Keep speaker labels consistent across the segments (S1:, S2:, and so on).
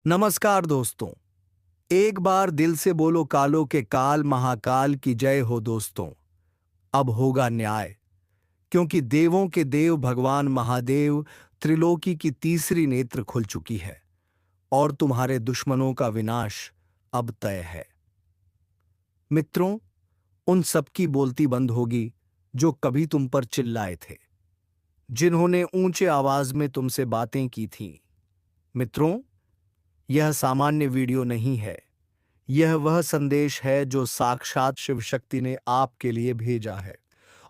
S1: नमस्कार दोस्तों। एक बार दिल से बोलो कालो के काल महाकाल की जय हो दोस्तों। अब होगा न्याय, क्योंकि देवों के देव भगवान महादेव त्रिलोकी की तीसरी नेत्र खुल चुकी है और तुम्हारे दुश्मनों का विनाश अब तय है। मित्रों, उन सबकी बोलती बंद होगी जो कभी तुम पर चिल्लाए थे, जिन्होंने ऊंचे आवाज में तुमसे बातें की थीं। मित्रों, यह सामान्य वीडियो नहीं है। यह वह संदेश है जो साक्षात शिव शक्ति ने आपके लिए भेजा है।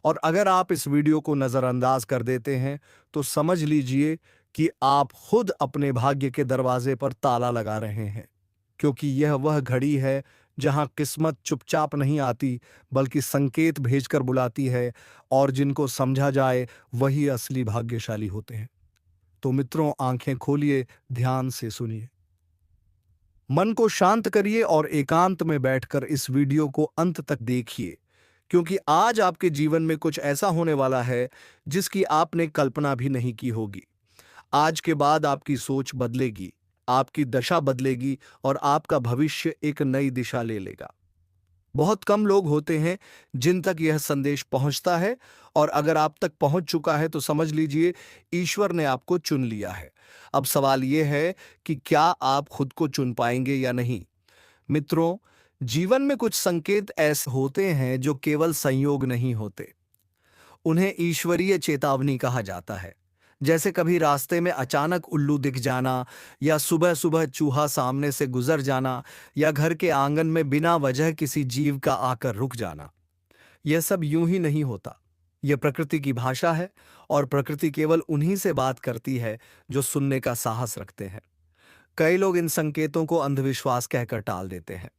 S1: और अगर आप इस वीडियो को नजरअंदाज कर देते हैं तो समझ लीजिए कि आप खुद अपने भाग्य के दरवाजे पर ताला लगा रहे हैं, क्योंकि यह वह घड़ी है जहां किस्मत चुपचाप नहीं आती बल्कि संकेत भेजकर बुलाती है, और जिनको समझा जाए वही असली भाग्यशाली होते हैं। तो मित्रों, आंखें खोलिए, ध्यान से सुनिए, मन को शांत करिए और एकांत में बैठकर इस वीडियो को अंत तक देखिए, क्योंकि आज आपके जीवन में कुछ ऐसा होने वाला है जिसकी आपने कल्पना भी नहीं की होगी। आज के बाद आपकी सोच बदलेगी, आपकी दशा बदलेगी और आपका भविष्य एक नई दिशा ले लेगा। बहुत कम लोग होते हैं जिन तक यह संदेश पहुंचता है, और अगर आप तक पहुंच चुका है तो समझ लीजिए ईश्वर ने आपको चुन लिया है। अब सवाल यह है कि क्या आप खुद को चुन पाएंगे या नहीं। मित्रों, जीवन में कुछ संकेत ऐसे होते हैं जो केवल संयोग नहीं होते, उन्हें ईश्वरीय चेतावनी कहा जाता है। जैसे कभी रास्ते में अचानक उल्लू दिख जाना, या सुबह सुबह चूहा सामने से गुजर जाना, या घर के आंगन में बिना वजह किसी जीव का आकर रुक जाना। यह सब यूं ही नहीं होता। यह प्रकृति की भाषा है, और प्रकृति केवल उन्हीं से बात करती है जो सुनने का साहस रखते हैं। कई लोग इन संकेतों को अंधविश्वास कहकर टाल देते हैं,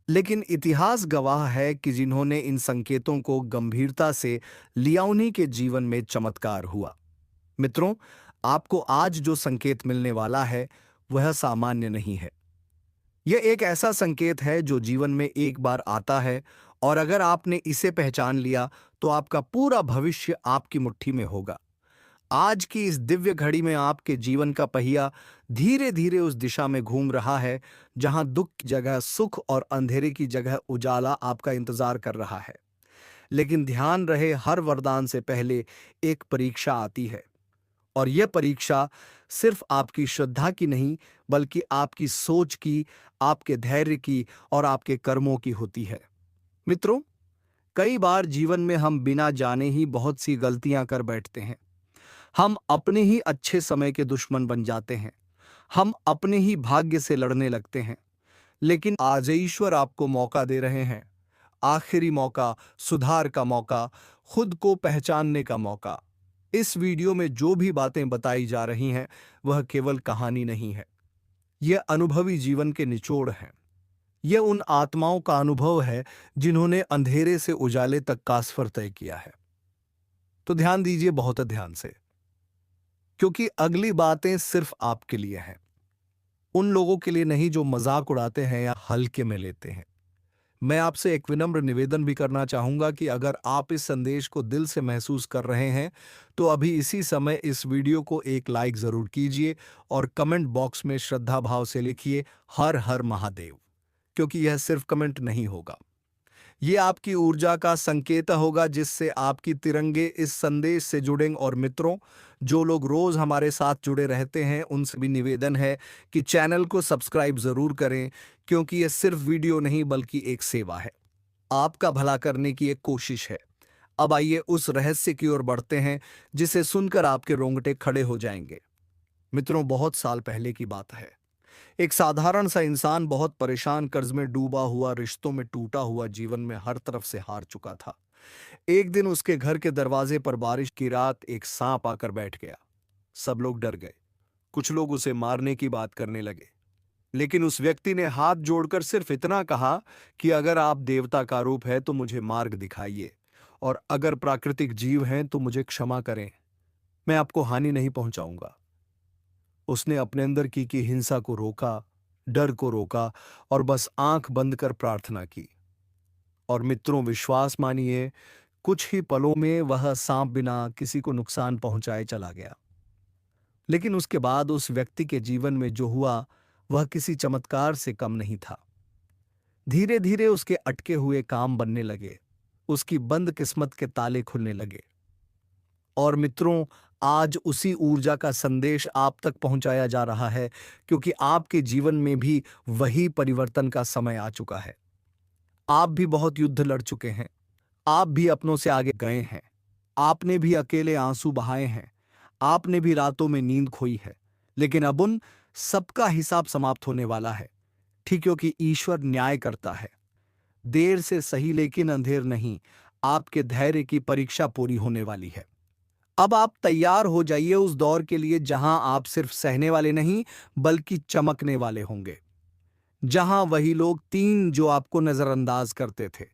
S1: लेकिन इतिहास गवाह है कि जिन्होंने इन संकेतों को गंभीरता से लिया उन्हीं के जीवन में चमत्कार हुआ। मित्रों, आपको आज जो संकेत मिलने वाला है वह सामान्य नहीं है। यह एक ऐसा संकेत है जो जीवन में एक बार आता है, और अगर आपने इसे पहचान लिया तो आपका पूरा भविष्य आपकी मुट्ठी में होगा। आज की इस दिव्य घड़ी में आपके जीवन का पहिया धीरे धीरे उस दिशा में घूम रहा है जहां दुख की जगह सुख और अंधेरे की जगह उजाला आपका इंतजार कर रहा है। लेकिन ध्यान रहे, हर वरदान से पहले एक परीक्षा आती है, और यह परीक्षा सिर्फ आपकी श्रद्धा की नहीं बल्कि आपकी सोच की, आपके धैर्य की और आपके कर्मों की होती है। मित्रों, कई बार जीवन में हम बिना जाने ही बहुत सी गलतियां कर बैठते हैं। हम अपने ही अच्छे समय के दुश्मन बन जाते हैं। हम अपने ही भाग्य से लड़ने लगते हैं। लेकिन आज ईश्वर आपको मौका दे रहे हैं, आखिरी मौका, सुधार का मौका, खुद को पहचानने का मौका। इस वीडियो में जो भी बातें बताई जा रही हैं वह केवल कहानी नहीं है, यह अनुभवी जीवन के निचोड़ हैं। यह उन आत्माओं का अनुभव है जिन्होंने अंधेरे से उजाले तक का सफर तय किया है। तो ध्यान दीजिए, बहुत ध्यान से, क्योंकि अगली बातें सिर्फ आपके लिए हैं, उन लोगों के लिए नहीं जो मजाक उड़ाते हैं या हल्के में लेते हैं। मैं आपसे एक विनम्र निवेदन भी करना चाहूंगा कि अगर आप इस संदेश को दिल से महसूस कर रहे हैं तो अभी इसी समय इस वीडियो को एक लाइक जरूर कीजिए और कमेंट बॉक्स में श्रद्धा भाव से लिखिए हर हर महादेव, क्योंकि यह सिर्फ कमेंट नहीं होगा, ये आपकी ऊर्जा का संकेत होगा जिससे आपकी तिरंगे इस संदेश से जुड़ेंगे। और मित्रों, जो लोग रोज हमारे साथ जुड़े रहते हैं उनसे भी निवेदन है कि चैनल को सब्सक्राइब जरूर करें, क्योंकि यह सिर्फ वीडियो नहीं बल्कि एक सेवा है, आपका भला करने की एक कोशिश है। अब आइए उस रहस्य की ओर बढ़ते हैं जिसे सुनकर आपके रोंगटे खड़े हो जाएंगे। मित्रों, बहुत साल पहले की बात है। एक साधारण सा इंसान बहुत परेशान, कर्ज में डूबा हुआ, रिश्तों में टूटा हुआ, जीवन में हर तरफ से हार चुका था। एक दिन उसके घर के दरवाजे पर बारिश की रात एक सांप आकर बैठ गया। सब लोग डर गए, कुछ लोग उसे मारने की बात करने लगे, लेकिन उस व्यक्ति ने हाथ जोड़कर सिर्फ इतना कहा कि अगर आप देवता का रूप है तो मुझे मार्ग दिखाइए, और अगर प्राकृतिक जीव हैं तो मुझे क्षमा करें, मैं आपको हानि नहीं पहुंचाऊंगा। उसने अपने अंदर की हिंसा को रोका, डर को रोका, और बस आंख बंद कर प्रार्थना की। और मित्रों, विश्वास मानिए, कुछ ही पलों में वह सांप बिना किसी को नुकसान पहुंचाए चला गया। लेकिन उसके बाद उस व्यक्ति के जीवन में जो हुआ वह किसी चमत्कार से कम नहीं था। धीरे धीरे उसके अटके हुए काम बनने लगे, उसकी बंद किस्मत के ताले खुलने लगे। और मित्रों, आज उसी ऊर्जा का संदेश आप तक पहुंचाया जा रहा है, क्योंकि आपके जीवन में भी वही परिवर्तन का समय आ चुका है। आप भी बहुत युद्ध लड़ चुके हैं, आप भी अपनों से आगे गए हैं, आपने भी अकेले आंसू बहाए हैं, आपने भी रातों में नींद खोई है। लेकिन अब उन सबका हिसाब समाप्त होने वाला है, ठीक क्योंकि ईश्वर न्याय करता है। देर से सही लेकिन अंधेर नहीं, आपके धैर्य की परीक्षा पूरी होने वाली है। अब आप तैयार हो जाइए उस दौर के लिए जहां आप सिर्फ सहने वाले नहीं बल्कि चमकने वाले होंगे। जहां वही लोग तीन जो आपको नजरअंदाज करते थे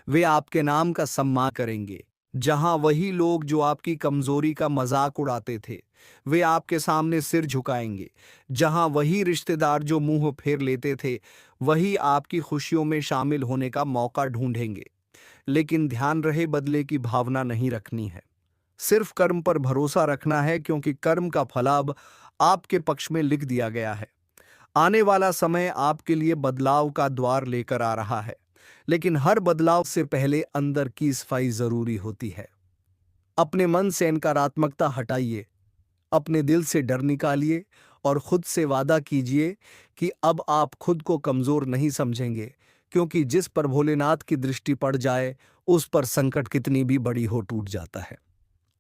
S1: वे आपके नाम का सम्मान करेंगे। जहां वही लोग जो आपकी कमजोरी का मजाक उड़ाते थे वे आपके सामने सिर झुकाएंगे। जहां वही रिश्तेदार जो मुंह फेर लेते थे वही आपकी खुशियों में शामिल होने का मौका ढूंढेंगे। लेकिन ध्यान रहे, बदले की भावना नहीं रखनी है, सिर्फ कर्म पर भरोसा रखना है, क्योंकि कर्म का फल अब आपके पक्ष में लिख दिया गया है। आने वाला समय आपके लिए बदलाव का द्वार लेकर आ रहा है, लेकिन हर बदलाव से पहले अंदर की सफाई जरूरी होती है। अपने मन से नकारात्मकता हटाइए, अपने दिल से डर निकालिए और खुद से वादा कीजिए कि अब आप खुद को कमजोर नहीं समझेंगे, क्योंकि जिस पर भोलेनाथ की दृष्टि पड़ जाए उस पर संकट कितनी भी बड़ी हो टूट जाता है।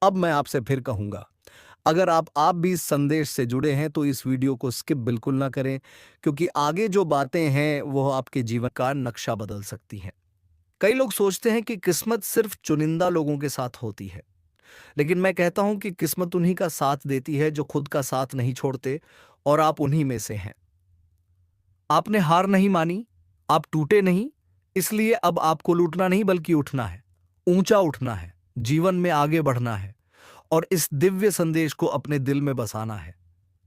S1: अब मैं आपसे फिर कहूंगा, अगर आप भी इस संदेश से जुड़े हैं तो इस वीडियो को स्किप बिल्कुल ना करें, क्योंकि आगे जो बातें हैं वो आपके जीवन का नक्शा बदल सकती हैं। कई लोग सोचते हैं कि किस्मत सिर्फ चुनिंदा लोगों के साथ होती है, लेकिन मैं कहता हूं कि किस्मत उन्हीं का साथ देती है जो खुद का साथ नहीं छोड़ते, और आप उन्हीं में से हैं। आपने हार नहीं मानी, आप टूटे नहीं, इसलिए अब आपको लूटना नहीं बल्कि उठना है, ऊंचा उठना है, जीवन में आगे बढ़ना है और इस दिव्य संदेश को अपने दिल में बसाना है।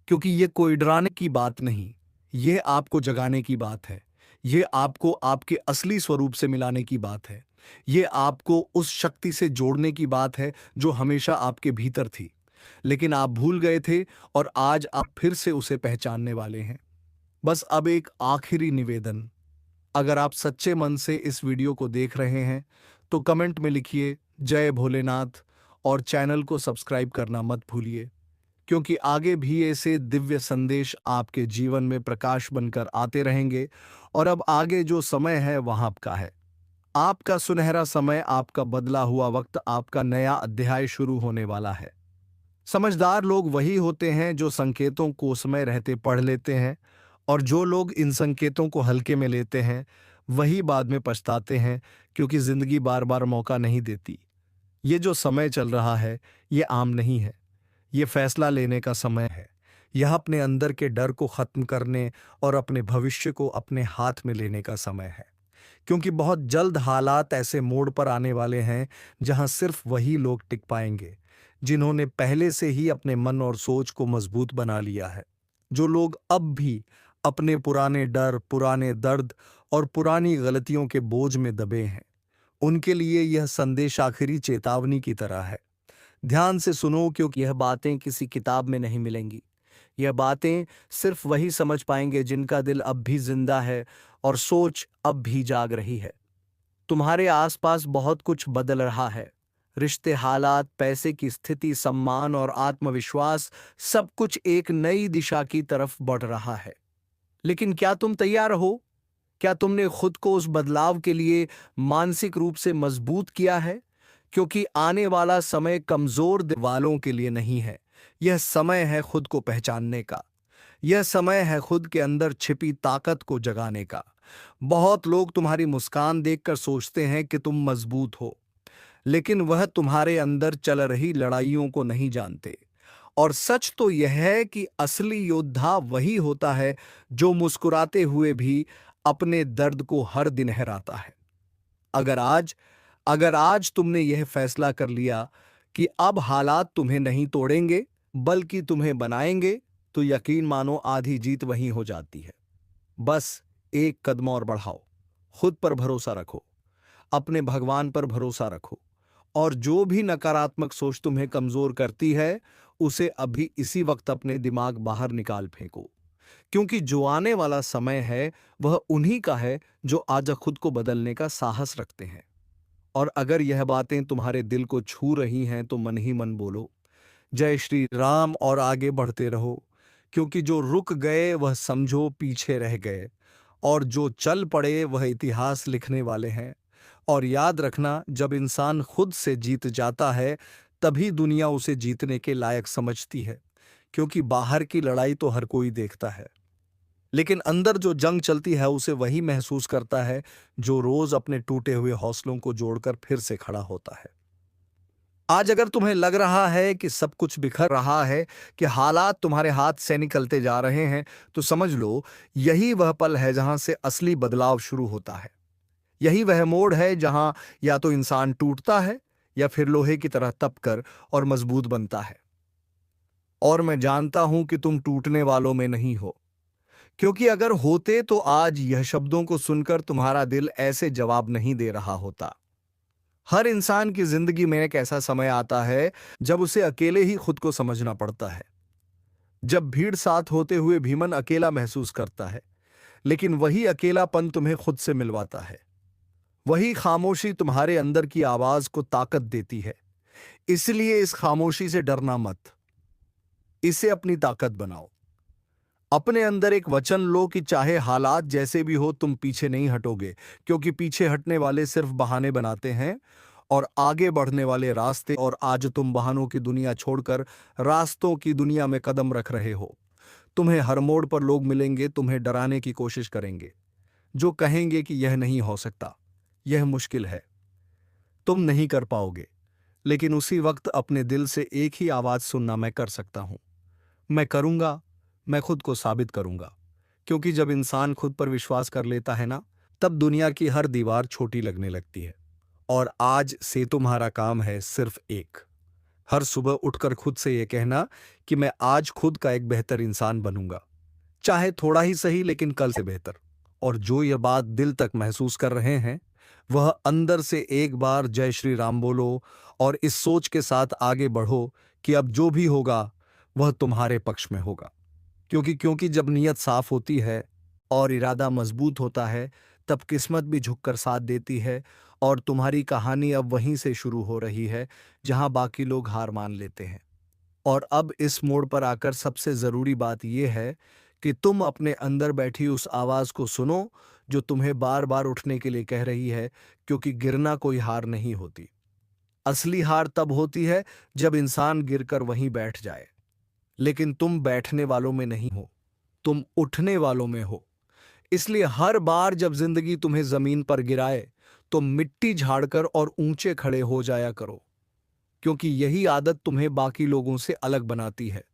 S1: क्योंकि ये कोई डराने की बात नहीं, ये आपको जगाने की बात है, ये आपको आपके असली स्वरूप से मिलाने की बात है, ये आपको उस शक्ति से जोड़ने की बात है जो हमेशा आपके भीतर थी, लेकिन आप भूल गए थे, और आज आप फिर से उसे पहचानने वाले हैं। बस अब एक आखिरी निवेदन, अगर आप सच्चे मन से इस वीडियो को देख रहे हैं तो कमेंट में लिखिए जय भोलेनाथ, और चैनल को सब्सक्राइब करना मत भूलिए, क्योंकि आगे भी ऐसे दिव्य संदेश आपके जीवन में प्रकाश बनकर आते रहेंगे। और अब आगे जो समय है वह आपका है, आपका सुनहरा समय, आपका बदला हुआ वक्त, आपका नया अध्याय शुरू होने वाला है। समझदार लोग वही होते हैं जो संकेतों को समय रहते पढ़ लेते हैं, और जो लोग इन संकेतों को हल्के में लेते हैं वही बाद में पछताते हैं, क्योंकि जिंदगी बार बार मौका नहीं देती। ये जो समय चल रहा है ये आम नहीं है, ये फैसला लेने का समय है। यह अपने अंदर के डर को खत्म करने और अपने भविष्य को अपने हाथ में लेने का समय है, क्योंकि बहुत जल्द हालात ऐसे मोड़ पर आने वाले हैं जहां सिर्फ वही लोग टिक पाएंगे जिन्होंने पहले से ही अपने मन और सोच को मजबूत बना लिया है। जो लोग अब भी अपने पुराने डर, पुराने दर्द और पुरानी गलतियों के बोझ में दबे हैं, उनके लिए यह संदेश आखिरी चेतावनी की तरह है। ध्यान से सुनो, क्योंकि यह बातें किसी किताब में नहीं मिलेंगी। यह बातें सिर्फ वही समझ पाएंगे जिनका दिल अब भी जिंदा है और सोच अब भी जाग रही है। तुम्हारे आसपास बहुत कुछ बदल रहा है, रिश्ते, हालात, पैसे की स्थिति, सम्मान और आत्मविश्वास, सब कुछ एक नई दिशा की तरफ बढ़ रहा है। लेकिन क्या तुम तैयार हो? क्या तुमने खुद को उस बदलाव के लिए मानसिक रूप से मजबूत किया है? क्योंकि आने वाला समय कमजोर दिल वालों के लिए नहीं है, यह समय है खुद को पहचानने का, यह समय है खुद के अंदर छिपी ताकत को जगाने का। बहुत लोग तुम्हारी मुस्कान देखकर सोचते हैं कि तुम मजबूत हो, लेकिन वह तुम्हारे अंदर चल रही लड़ाइयों को नहीं जानते। और सच तो यह है कि असली योद्धा वही होता है जो मुस्कुराते हुए भी अपने दर्द को हर दिन हराता है। अगर आज तुमने यह फैसला कर लिया कि अब हालात तुम्हें नहीं तोड़ेंगे बल्कि तुम्हें बनाएंगे, तो यकीन मानो आधी जीत वहीं हो जाती है। बस एक कदम और बढ़ाओ, खुद पर भरोसा रखो, अपने भगवान पर भरोसा रखो, और जो भी नकारात्मक सोच तुम्हें कमजोर करती है उसे अभी इसी वक्त अपने दिमाग बाहर निकाल फेंको। क्योंकि जो आने वाला समय है वह उन्हीं का है जो आज खुद को बदलने का साहस रखते हैं। और अगर यह बातें तुम्हारे दिल को छू रही हैं तो मन ही मन बोलो जय श्री राम और आगे बढ़ते रहो। क्योंकि जो रुक गए वह समझो पीछे रह गए, और जो चल पड़े वह इतिहास लिखने वाले हैं। और याद रखना, जब इंसान खुद से जीत जाता है तभी दुनिया उसे जीतने के लायक समझती है। क्योंकि बाहर की लड़ाई तो हर कोई देखता है, लेकिन अंदर जो जंग चलती है उसे वही महसूस करता है जो रोज अपने टूटे हुए हौसलों को जोड़कर फिर से खड़ा होता है। आज अगर तुम्हें लग रहा है कि सब कुछ बिखर रहा है, कि हालात तुम्हारे हाथ से निकलते जा रहे हैं, तो समझ लो यही वह पल है जहां से असली बदलाव शुरू होता है। यही वह मोड़ है जहां या तो इंसान टूटता है या फिर लोहे की तरह तपकर और मजबूत बनता है। और मैं जानता हूं कि तुम टूटने वालों में नहीं हो, क्योंकि अगर होते तो आज यह शब्दों को सुनकर तुम्हारा दिल ऐसे जवाब नहीं दे रहा होता। हर इंसान की जिंदगी में एक ऐसा समय आता है जब उसे अकेले ही खुद को समझना पड़ता है। जब भीड़ साथ होते हुए भी मन अकेला महसूस करता है, लेकिन वही अकेलापन तुम्हें खुद से मिलवाता है। वही खामोशी तुम्हारे अंदर की आवाज को ताकत देती है। इसलिए इस खामोशी से डरना मत, इसे अपनी ताकत बनाओ। अपने अंदर एक वचन लो कि चाहे हालात जैसे भी हो तुम पीछे नहीं हटोगे, क्योंकि पीछे हटने वाले सिर्फ बहाने बनाते हैं और आगे बढ़ने वाले रास्ते। और आज तुम बहानों की दुनिया छोड़कर रास्तों की दुनिया में कदम रख रहे हो। तुम्हें हर मोड़ पर लोग मिलेंगे, तुम्हें डराने की कोशिश करेंगे, जो कहेंगे कि यह नहीं हो सकता, यह मुश्किल है, तुम नहीं कर पाओगे। लेकिन उसी वक्त अपने दिल से एक ही आवाज सुनना, मैं कर सकता हूं, मैं करूंगा, मैं खुद को साबित करूंगा। क्योंकि जब इंसान खुद पर विश्वास कर लेता है ना, तब दुनिया की हर दीवार छोटी लगने लगती है। और आज से तुम्हारा काम है सिर्फ एक, हर सुबह उठकर खुद से यह कहना कि मैं आज खुद का एक बेहतर इंसान बनूंगा, चाहे थोड़ा ही सही, लेकिन कल से बेहतर। और जो यह बात दिल तक महसूस कर रहे हैं, वह अंदर से एक बार जय श्री राम बोलो और इस सोच के साथ आगे बढ़ो कि अब जो भी होगा वह तुम्हारे पक्ष में होगा। क्योंकि जब नीयत साफ होती है और इरादा मजबूत होता है, तब किस्मत भी झुककर साथ देती है। और तुम्हारी कहानी अब वहीं से शुरू हो रही है जहां बाकी लोग हार मान लेते हैं। और अब इस मोड़ पर आकर सबसे जरूरी बात यह है कि तुम अपने अंदर बैठी उस आवाज को सुनो जो तुम्हें बार बार उठने के लिए कह रही है। क्योंकि गिरना कोई हार नहीं होती, असली हार तब होती है जब इंसान गिरकर वहीं बैठ जाए। लेकिन तुम बैठने वालों में नहीं हो, तुम उठने वालों में हो। इसलिए हर बार जब जिंदगी तुम्हें जमीन पर गिराए तो मिट्टी झाड़कर और ऊंचे खड़े हो जाया करो। क्योंकि यही आदत तुम्हें बाकी लोगों से अलग बनाती है।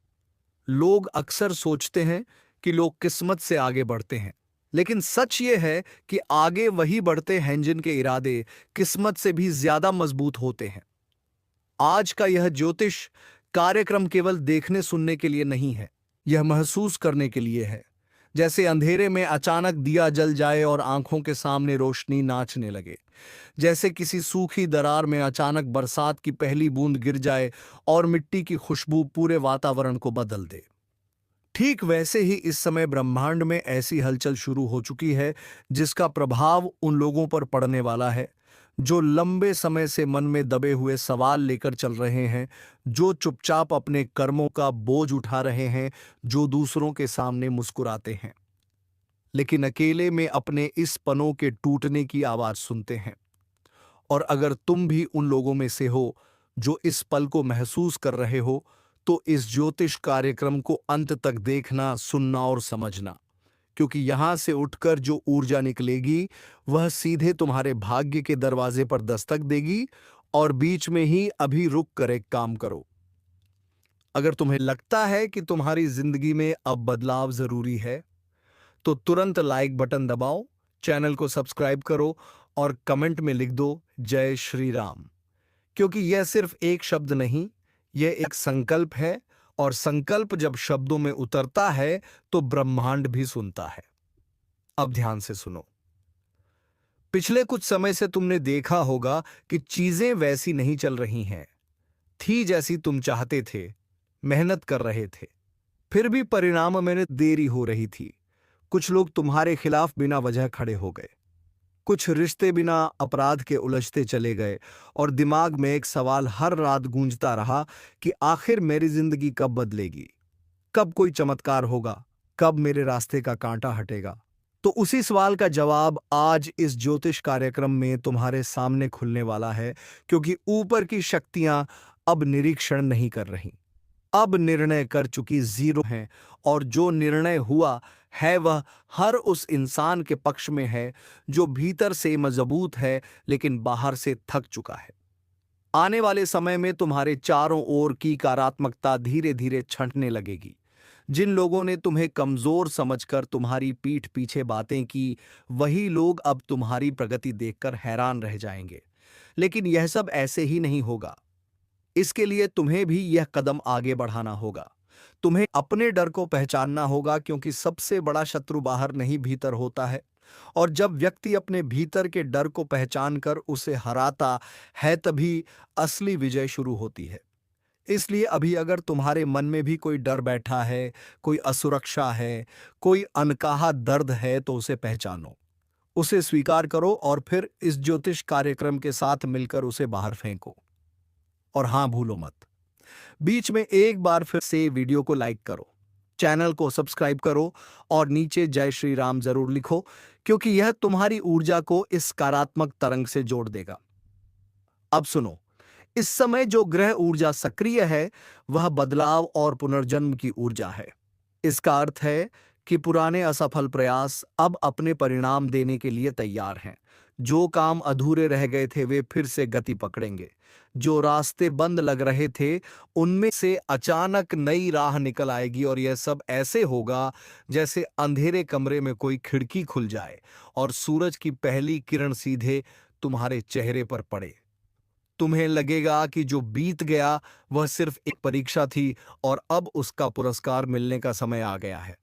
S1: लोग अक्सर सोचते हैं कि लोग किस्मत से आगे बढ़ते हैं, लेकिन सच ये है कि आगे वही बढ़ते हैं जिनके इरादे किस्मत से भी ज्यादा मजबूत होते हैं। आज का यह ज्योतिष कार्यक्रम केवल देखने सुनने के लिए नहीं है, यह महसूस करने के लिए है। जैसे अंधेरे में अचानक दिया जल जाए और आंखों के सामने रोशनी नाचने लगे, जैसे किसी सूखी दरार में अचानक बरसात की पहली बूंद गिर जाए और मिट्टी की खुशबू पूरे वातावरण को बदल दे। ठीक वैसे ही इस समय ब्रह्मांड में ऐसी हलचल शुरू हो चुकी है जिसका प्रभाव उन लोगों पर पड़ने वाला है जो लंबे समय से मन में दबे हुए सवाल लेकर चल रहे हैं, जो चुपचाप अपने कर्मों का बोझ उठा रहे हैं, जो दूसरों के सामने मुस्कुराते हैं लेकिन अकेले में अपने इस पनों के टूटने की आवाज सुनते हैं। और अगर तुम भी उन लोगों में से हो जो इस पल को महसूस कर रहे हो, तो इस ज्योतिष कार्यक्रम को अंत तक देखना, सुनना और समझना। क्योंकि यहां से उठकर जो ऊर्जा निकलेगी वह सीधे तुम्हारे भाग्य के दरवाजे पर दस्तक देगी। और बीच में ही अभी रुक कर एक काम करो। अगर तुम्हें लगता है कि तुम्हारी जिंदगी में अब बदलाव जरूरी है, तो तुरंत लाइक बटन दबाओ, चैनल को सब्सक्राइब करो और कमेंट में लिख दो जय श्री राम। क्योंकि यह सिर्फ एक शब्द नहीं, यह एक संकल्प है। और संकल्प जब शब्दों में उतरता है तो ब्रह्मांड भी सुनता है। अब ध्यान से सुनो। पिछले कुछ समय से तुमने देखा होगा कि चीजें वैसी नहीं चल रही हैं थी जैसी तुम चाहते थे, मेहनत कर रहे थे, फिर भी परिणाम में देरी हो रही थी। कुछ लोग तुम्हारे खिलाफ बिना वजह खड़े हो गए, कुछ रिश्ते बिना अपराध के उलझते चले गए, और दिमाग में एक सवाल हर रात गूंजता रहा कि आखिर मेरी जिंदगी कब बदलेगी, कब कोई चमत्कार होगा, कब मेरे रास्ते का कांटा हटेगा। तो उसी सवाल का जवाब आज इस ज्योतिष कार्यक्रम में तुम्हारे सामने खुलने वाला है, क्योंकि ऊपर की शक्तियां अब निरीक्षण नहीं कर रही, अब निर्णय कर चुकी जीरो हैं। और जो निर्णय हुआ है वह हर उस इंसान के पक्ष में है जो भीतर से मजबूत है लेकिन बाहर से थक चुका है। आने वाले समय में तुम्हारे चारों ओर की नकारात्मकता धीरे धीरे छंटने लगेगी। जिन लोगों ने तुम्हें कमजोर समझकर तुम्हारी पीठ पीछे बातें की, वही लोग अब तुम्हारी प्रगति देखकर हैरान रह जाएंगे। लेकिन यह सब ऐसे ही नहीं होगा। इसके लिए तुम्हें भी यह कदम आगे बढ़ाना होगा। तुम्हें अपने डर को पहचानना होगा, क्योंकि सबसे बड़ा शत्रु बाहर नहीं भीतर होता है। और जब व्यक्ति अपने भीतर के डर को पहचानकर उसे हराता है, तभी असली विजय शुरू होती है। इसलिए अभी अगर तुम्हारे मन में भी कोई डर बैठा है, कोई असुरक्षा है, कोई अनकहा दर्द है, तो उसे पहचानो, उसे स्वीकार करो और फिर इस ज्योतिष कार्यक्रम के साथ मिलकर उसे बाहर फेंको। और हां, भूलो मत, बीच में एक बार फिर से वीडियो को लाइक करो, चैनल को सब्सक्राइब करो और नीचे जय श्री राम जरूर लिखो, क्योंकि यह तुम्हारी ऊर्जा को इस सकारात्मक तरंग से जोड़ देगा। अब सुनो, इस समय जो ग्रह ऊर्जा सक्रिय है वह बदलाव और पुनर्जन्म की ऊर्जा है। इसका अर्थ है कि पुराने असफल प्रयास अब अपने परिणाम देने के लिए तैयार हैं। जो काम अधूरे रह गए थे वे फिर से गति पकड़ेंगे। जो रास्ते बंद लग रहे थे उनमें से अचानक नई राह निकल आएगी, और यह सब ऐसे होगा जैसे अंधेरे कमरे में कोई खिड़की खुल जाए और सूरज की पहली किरण सीधे तुम्हारे चेहरे पर पड़े। तुम्हें लगेगा कि जो बीत गया वह सिर्फ एक परीक्षा थी और अब उसका पुरस्कार मिलने का समय आ गया है।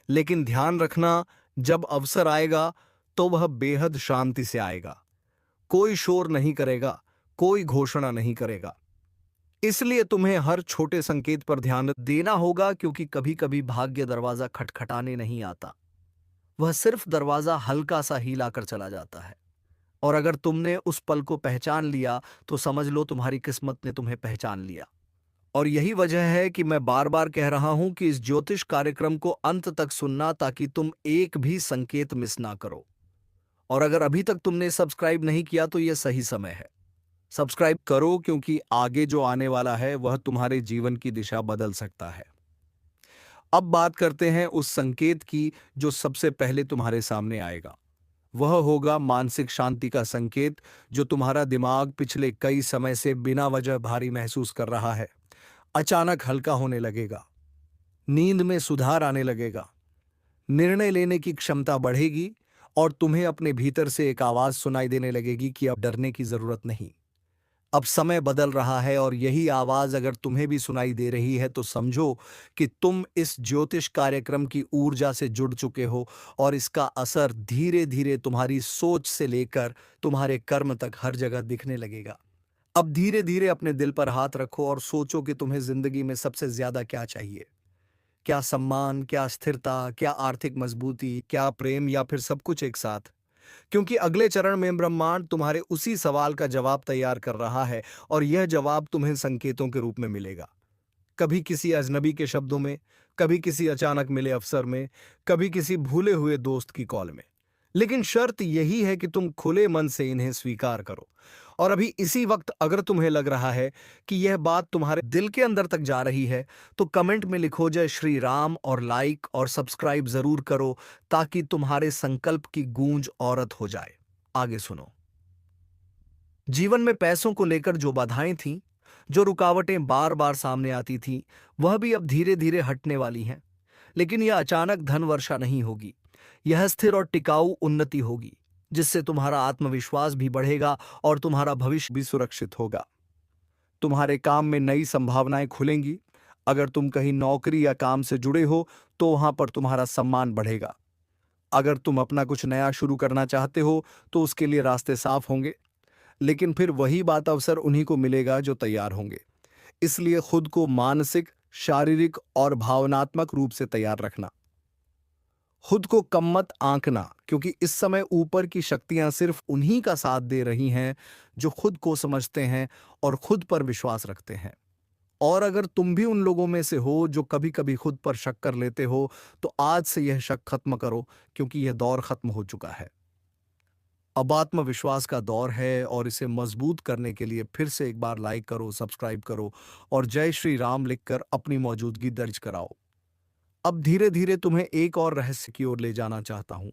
S1: लेकिन ध्यान रखना, जब अवसर आएगा तो वह बेहद शांति से आएगा। कोई शोर नहीं करेगा, कोई घोषणा नहीं करेगा। इसलिए तुम्हें हर छोटे संकेत पर ध्यान देना होगा, क्योंकि कभी कभी भाग्य दरवाजा खटखटाने नहीं आता, वह सिर्फ दरवाजा हल्का सा हिलाकर चला जाता है। और अगर तुमने उस पल को पहचान लिया तो समझ लो तुम्हारी किस्मत ने तुम्हें पहचान लिया। और यही वजह है कि मैं बार बार कह रहा हूं कि इस ज्योतिष कार्यक्रम को अंत तक सुनना, ताकि तुम एक भी संकेत मिस ना करो। और अगर अभी तक तुमने सब्सक्राइब नहीं किया तो यह सही समय है। सब्सक्राइब करो, क्योंकि आगे जो आने वाला है वह तुम्हारे जीवन की दिशा बदल सकता है। अब बात करते हैं उस संकेत की जो सबसे पहले तुम्हारे सामने आएगा। वह होगा मानसिक शांति का संकेत, जो तुम्हारा दिमाग पिछले कई समय से बिना वजह भारी महसूस कर रहा है। अचानक हल्का होने लगेगा, नींद में सुधार आने लगेगा, निर्णय लेने की क्षमता बढ़ेगी, और तुम्हें अपने भीतर से एक आवाज सुनाई देने लगेगी कि अब डरने की जरूरत नहीं, अब समय बदल रहा है। और यही आवाज अगर तुम्हें भी सुनाई दे रही है तो समझो कि तुम इस ज्योतिष कार्यक्रम की ऊर्जा से जुड़ चुके हो, और इसका असर धीरे धीरे तुम्हारी सोच से लेकर तुम्हारे कर्म तक हर जगह दिखने लगेगा। अब धीरे धीरे अपने दिल पर हाथ रखो और सोचो कि तुम्हें जिंदगी में सबसे ज्यादा क्या चाहिए। क्या सम्मान, क्या स्थिरता, क्या आर्थिक मजबूती, क्या प्रेम, या फिर सब कुछ एक साथ? क्योंकि अगले चरण में ब्रह्मांड तुम्हारे उसी सवाल का जवाब तैयार कर रहा है, और यह जवाब तुम्हें संकेतों के रूप में मिलेगा। कभी किसी अजनबी के शब्दों में, कभी किसी अचानक मिले अवसर में, कभी किसी भूले हुए दोस्त की कॉल में। लेकिन शर्त यही है कि तुम खुले मन से इन्हें स्वीकार करो। और अभी इसी वक्त अगर तुम्हें लग रहा है कि यह बात तुम्हारे दिल के अंदर तक जा रही है, तो कमेंट में लिखो जय श्री राम और लाइक और सब्सक्राइब जरूर करो, ताकि तुम्हारे संकल्प की गूंज औरत हो जाए। आगे सुनो। जीवन में पैसों को लेकर जो बाधाएं थीं, जो रुकावटें बार बार सामने आती थीं, वह भी अब धीरे धीरे हटने वाली हैं। लेकिन यह अचानक धन वर्षा नहीं होगी, यह स्थिर और टिकाऊ उन्नति होगी, जिससे तुम्हारा आत्मविश्वास भी बढ़ेगा और तुम्हारा भविष्य भी सुरक्षित होगा। तुम्हारे काम में नई संभावनाएं खुलेंगी। अगर तुम कहीं नौकरी या काम से जुड़े हो तो वहां पर तुम्हारा सम्मान बढ़ेगा। अगर तुम अपना कुछ नया शुरू करना चाहते हो तो उसके लिए रास्ते साफ होंगे। लेकिन फिर वही बात अवसर उन्हीं को मिलेगा जो तैयार होंगे। इसलिए खुद को मानसिक, शारीरिक और भावनात्मक रूप से तैयार रखना। खुद को कम मत आंकना, क्योंकि इस समय ऊपर की शक्तियां सिर्फ उन्हीं का साथ दे रही हैं जो खुद को समझते हैं और खुद पर विश्वास रखते हैं। और अगर तुम भी उन लोगों में से हो जो कभी कभी खुद पर शक कर लेते हो, तो आज से यह शक खत्म करो, क्योंकि यह दौर खत्म हो चुका है। अब आत्मविश्वास का दौर है और इसे मजबूत करने के लिए फिर से एक बार लाइक करो, सब्सक्राइब करो और जय श्री राम लिखकर अपनी मौजूदगी दर्ज कराओ। अब धीरे धीरे तुम्हें एक और रहस्य की ओर ले जाना चाहता हूं।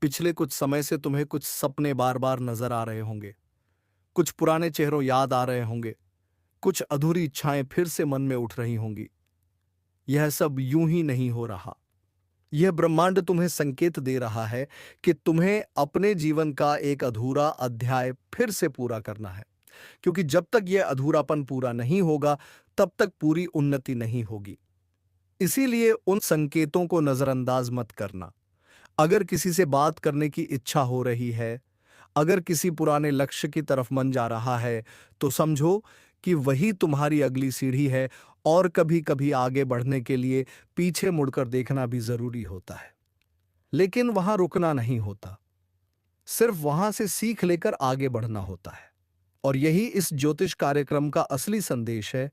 S1: पिछले कुछ समय से तुम्हें कुछ सपने बार बार नजर आ रहे होंगे, कुछ पुराने चेहरों याद आ रहे होंगे, कुछ अधूरी इच्छाएं फिर से मन में उठ रही होंगी। यह सब यूं ही नहीं हो रहा। यह ब्रह्मांड तुम्हें संकेत दे रहा है कि तुम्हें अपने जीवन का एक अधूरा अध्याय फिर से पूरा करना है, क्योंकि जब तक यह अधूरापन पूरा नहीं होगा तब तक पूरी उन्नति नहीं होगी। इसीलिए उन संकेतों को नजरअंदाज मत करना। अगर किसी से बात करने की इच्छा हो रही है, अगर किसी पुराने लक्ष्य की तरफ मन जा रहा है, तो समझो कि वही तुम्हारी अगली सीढ़ी है। और कभी कभी आगे बढ़ने के लिए पीछे मुड़कर देखना भी जरूरी होता है, लेकिन वहां रुकना नहीं होता, सिर्फ वहां से सीख लेकर आगे बढ़ना होता है। और यही इस ज्योतिष कार्यक्रम का असली संदेश है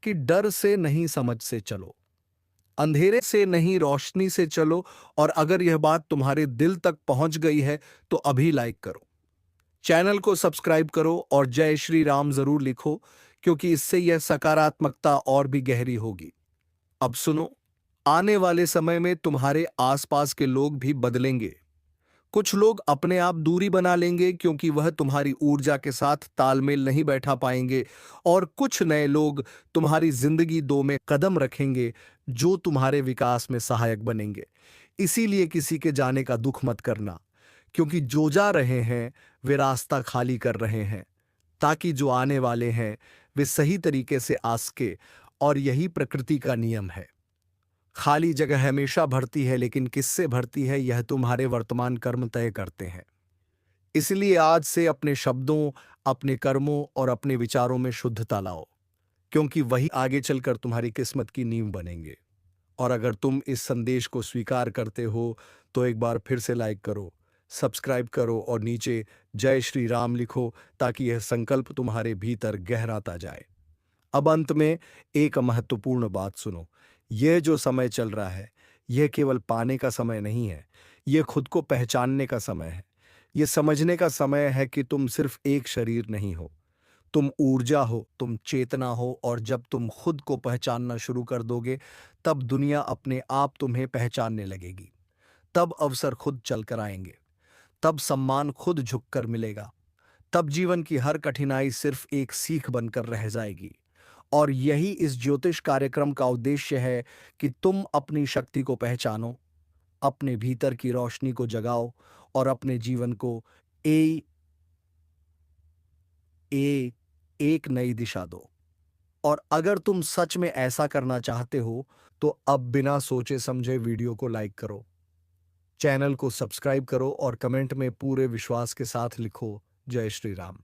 S1: कि डर से नहीं, समझ से चलो, अंधेरे से नहीं, रोशनी से चलो। और अगर यह बात तुम्हारे दिल तक पहुंच गई है तो अभी लाइक करो, चैनल को सब्सक्राइब करो और जय श्री राम जरूर लिखो, क्योंकि इससे यह सकारात्मकता और भी गहरी होगी। अब सुनो, आने वाले समय में तुम्हारे आसपास के लोग भी बदलेंगे। कुछ लोग अपने आप दूरी बना लेंगे क्योंकि वह तुम्हारी ऊर्जा के साथ तालमेल नहीं बैठा पाएंगे, और कुछ नए लोग तुम्हारी जिंदगी दो में कदम रखेंगे जो तुम्हारे विकास में सहायक बनेंगे। इसीलिए किसी के जाने का दुख मत करना, क्योंकि जो जा रहे हैं वे रास्ता खाली कर रहे हैं, ताकि जो आने वाले हैं वे सही तरीके से आ सके। और यही प्रकृति का नियम है। खाली जगह हमेशा भरती है, लेकिन किससे भरती है यह तुम्हारे वर्तमान कर्म तय करते हैं। इसलिए आज से अपने शब्दों, अपने कर्मों और अपने विचारों में शुद्धता लाओ, क्योंकि वही आगे चलकर तुम्हारी किस्मत की नींव बनेंगे। और अगर तुम इस संदेश को स्वीकार करते हो तो एक बार फिर से लाइक करो, सब्सक्राइब करो और नीचे जय श्री राम लिखो, ताकि यह संकल्प तुम्हारे भीतर गहराता जाए। अब अंत में एक महत्वपूर्ण बात सुनो। यह जो समय चल रहा है, यह केवल पाने का समय नहीं है, यह खुद को पहचानने का समय है। यह समझने का समय है कि तुम सिर्फ एक शरीर नहीं हो, तुम ऊर्जा हो, तुम चेतना हो। और जब तुम खुद को पहचानना शुरू कर दोगे, तब दुनिया अपने आप तुम्हें पहचानने लगेगी। तब अवसर खुद चल कर आएंगे, तब सम्मान खुद झुककर मिलेगा, तब जीवन की हर कठिनाई सिर्फ एक सीख बनकर रह जाएगी। और यही इस ज्योतिष कार्यक्रम का उद्देश्य है कि तुम अपनी शक्ति को पहचानो, अपने भीतर की रोशनी को जगाओ और अपने जीवन को ए, ए, एक नई दिशा दो। और अगर तुम सच में ऐसा करना चाहते हो तो अब बिना सोचे समझे वीडियो को लाइक करो, चैनल को सब्सक्राइब करो और कमेंट में पूरे विश्वास के साथ लिखो जय श्री राम।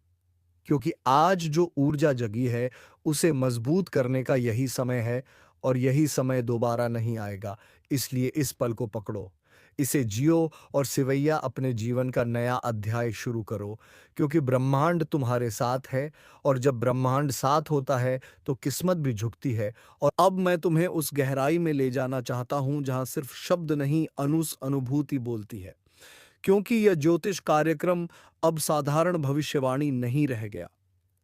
S1: क्योंकि आज जो ऊर्जा जगी है उसे मजबूत करने का यही समय है, और यही समय दोबारा नहीं आएगा। इसलिए इस पल को पकड़ो, इसे जियो और सिवैया अपने जीवन का नया अध्याय शुरू करो, क्योंकि ब्रह्मांड तुम्हारे साथ है। और जब ब्रह्मांड साथ होता है तो किस्मत भी झुकती है। और अब मैं तुम्हें उस गहराई में ले जाना चाहता हूं जहां सिर्फ शब्द नहीं, अनुभूति बोलती है। क्योंकि यह ज्योतिष कार्यक्रम अब साधारण भविष्यवाणी नहीं रह गया,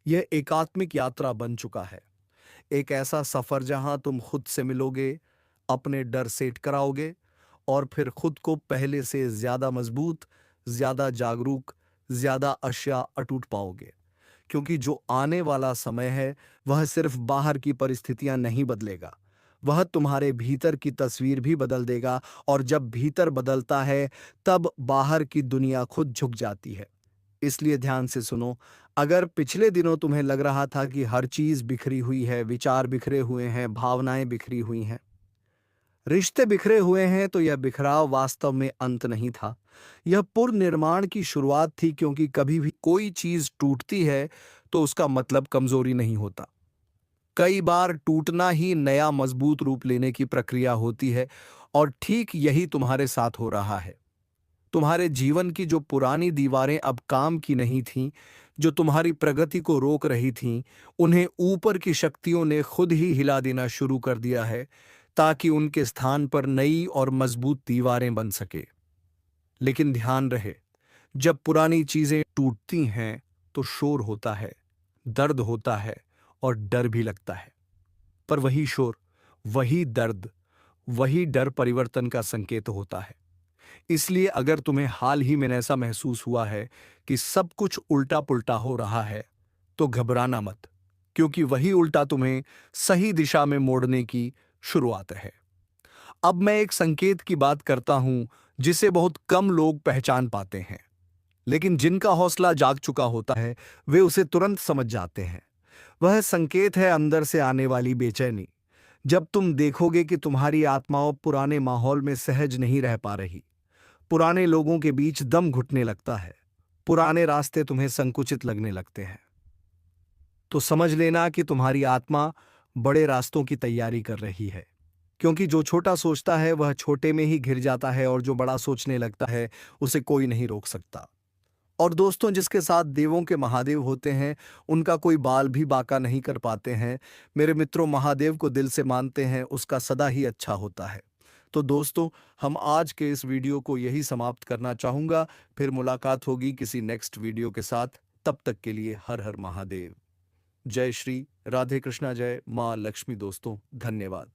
S1: यह एकात्मिक यात्रा बन चुका है। एक ऐसा सफर जहां तुम खुद से मिलोगे, अपने डर सेट कराओगे और फिर खुद को पहले से ज्यादा मजबूत, ज्यादा जागरूक, ज्यादा अटूट पाओगे। क्योंकि जो आने वाला समय है वह सिर्फ बाहर की परिस्थितियां नहीं बदलेगा, वह तुम्हारे भीतर की तस्वीर भी बदल देगा। और जब भीतर बदलता है तब बाहर की दुनिया खुद झुक जाती है। इसलिए ध्यान से सुनो, अगर पिछले दिनों तुम्हें लग रहा था कि हर चीज बिखरी हुई है, विचार बिखरे हुए हैं, भावनाएं बिखरी हुई हैं, रिश्ते बिखरे हुए हैं, तो यह बिखराव वास्तव में अंत नहीं था, यह पुनर्निर्माण की शुरुआत थी। क्योंकि कभी भी कोई चीज टूटती है तो उसका मतलब कमजोरी नहीं होता, कई बार टूटना ही नया मजबूत रूप लेने की प्रक्रिया होती है और ठीक यही तुम्हारे साथ हो रहा है। तुम्हारे जीवन की जो पुरानी दीवारें अब काम की नहीं थीं, जो तुम्हारी प्रगति को रोक रही थीं, उन्हें ऊपर की शक्तियों ने खुद ही हिला देना शुरू कर दिया है, ताकि उनके स्थान पर नई और मजबूत दीवारें बन सके। लेकिन ध्यान रहे, जब पुरानी चीजें टूटती हैं तो शोर होता है, दर्द होता है और डर भी लगता है। पर वही शोर, वही दर्द, वही डर परिवर्तन का संकेत होता है। इसलिए अगर तुम्हें हाल ही में ऐसा महसूस हुआ है कि सब कुछ उल्टा पुल्टा हो रहा है, तो घबराना मत, क्योंकि वही उल्टा तुम्हें सही दिशा में मोड़ने की शुरुआत है। अब मैं एक संकेत की बात करता हूं जिसे बहुत कम लोग पहचान पाते हैं, लेकिन जिनका हौसला जाग चुका होता है वे उसे तुरंत समझ जाते हैं। वह संकेत है अंदर से आने वाली बेचैनी। जब तुम देखोगे कि तुम्हारी आत्मा पुराने माहौल में सहज नहीं रह पा रही, पुराने लोगों के बीच दम घुटने लगता है, पुराने रास्ते तुम्हें संकुचित लगने लगते हैं, तो समझ लेना कि तुम्हारी आत्मा बड़े रास्तों की तैयारी कर रही है। क्योंकि जो छोटा सोचता है वह छोटे में ही घिर जाता है और जो बड़ा सोचने लगता है उसे कोई नहीं रोक सकता। और दोस्तों, जिसके साथ देवों के महादेव होते हैं उनका कोई बाल भी बांका नहीं कर पाते हैं। मेरे मित्रों, महादेव को दिल से मानते हैं, उसका सदा ही अच्छा होता है। तो दोस्तों, हम आज के इस वीडियो को यही समाप्त करना चाहूँगा। फिर मुलाकात होगी किसी नेक्स्ट वीडियो के साथ। तब तक के लिए हर हर महादेव। जय श्री राधे कृष्णा, जय माँ लक्ष्मी। दोस्तों, धन्यवाद।